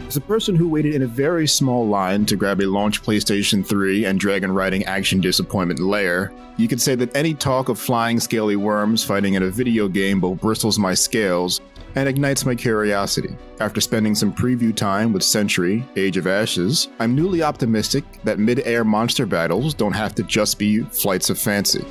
As a person who waited in a very small line to grab a launch PlayStation 3 and dragon riding action disappointment lair, you could say that any talk of flying scaly worms fighting in a video game both bristles my scales and ignites my curiosity. After spending some preview time with Century: Age of Ashes, I'm newly optimistic that mid-air monster battles don't have to just be flights of fancy.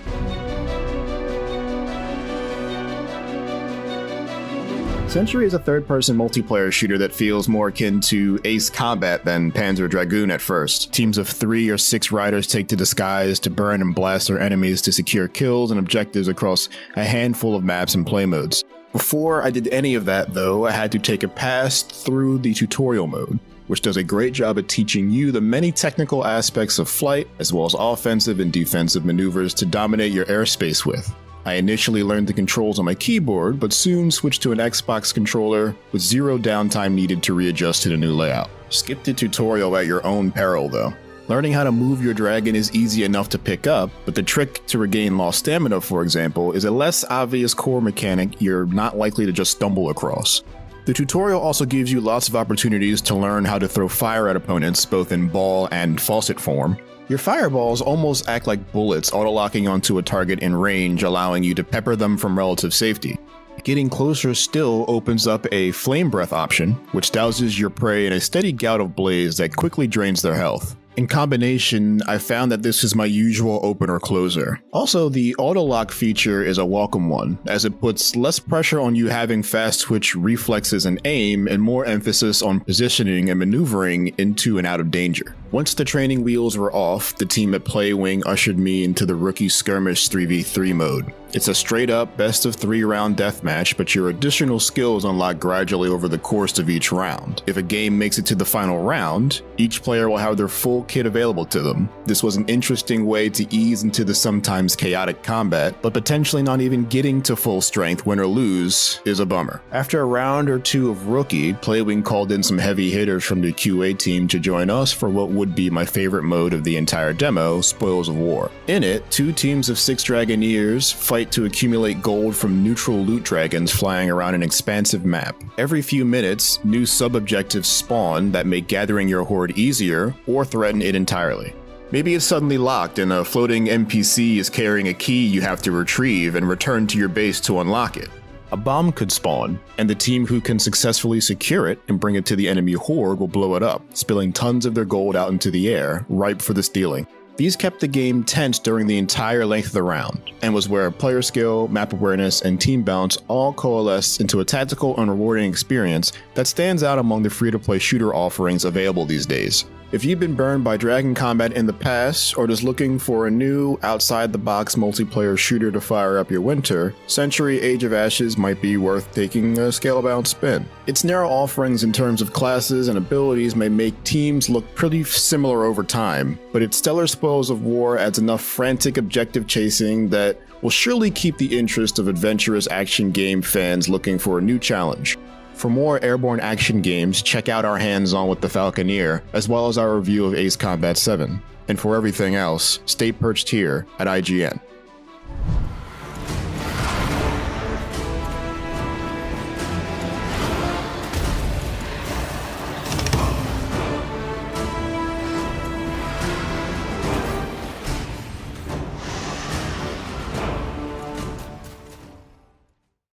Century is a third-person multiplayer shooter that feels more akin to Ace Combat than Panzer Dragoon at first. Teams of 3 or 6 riders take to the skies to burn and blast their enemies to secure kills and objectives across a handful of maps and play modes. Before I did any of that, though, I had to take a pass through the tutorial mode, which does a great job at teaching you the many technical aspects of flight, as well as offensive and defensive maneuvers to dominate your airspace with. I initially learned the controls on my keyboard, but soon switched to an Xbox controller with zero downtime needed to readjust to the new layout. Skip the tutorial at your own peril, though. Learning how to move your dragon is easy enough to pick up, but the trick to regain lost stamina, for example, is a less obvious core mechanic you're not likely to just stumble across. The tutorial also gives you lots of opportunities to learn how to throw fire at opponents, both in ball and faucet form. Your fireballs almost act like bullets auto-locking onto a target in range, allowing you to pepper them from relative safety. Getting closer still opens up a flame breath option, which douses your prey in a steady gout of blaze that quickly drains their health. In combination, I found that this is my usual opener closer. Also, the auto-lock feature is a welcome one, as it puts less pressure on you having fast twitch reflexes and aim, and more emphasis on positioning and maneuvering into and out of danger. Once the training wheels were off, the team at Playwing ushered me into the Rookie Skirmish 3v3 mode. It's a straight-up best-of-3 round deathmatch, but your additional skills unlock gradually over the course of each round. If a game makes it to the final round, each player will have their full kit available to them. This was an interesting way to ease into the sometimes chaotic combat, but potentially not even getting to full strength, win or lose, is a bummer. After a round or two of Rookie, Playwing called in some heavy hitters from the QA team to join us for what would be my favorite mode of the entire demo, Spoils of War. In it, 2 teams of 6 Dragoneers fight to accumulate gold from neutral loot dragons flying around an expansive map. Every few minutes, new sub-objectives spawn that make gathering your horde easier or threaten it entirely. Maybe it's suddenly locked and a floating NPC is carrying a key you have to retrieve and return to your base to unlock it. A bomb could spawn, and the team who can successfully secure it and bring it to the enemy horde will blow it up, spilling tons of their gold out into the air, ripe for the stealing. These kept the game tense during the entire length of the round, and was where player skill, map awareness, and team bounce all coalesce into a tactical and rewarding experience that stands out among the free-to-play shooter offerings available these days. If you've been burned by Dragon Combat in the past, or just looking for a new, outside-the-box multiplayer shooter to fire up your winter, Century: Age of Ashes might be worth taking a scalebound spin. Its narrow offerings in terms of classes and abilities may make teams look pretty similar over time, but its stellar Spoils of War adds enough frantic objective chasing that will surely keep the interest of adventurous action game fans looking for a new challenge. For more airborne action games, check out our hands-on with the Falconeer, as well as our review of Ace Combat 7. And for everything else, stay perched here at IGN.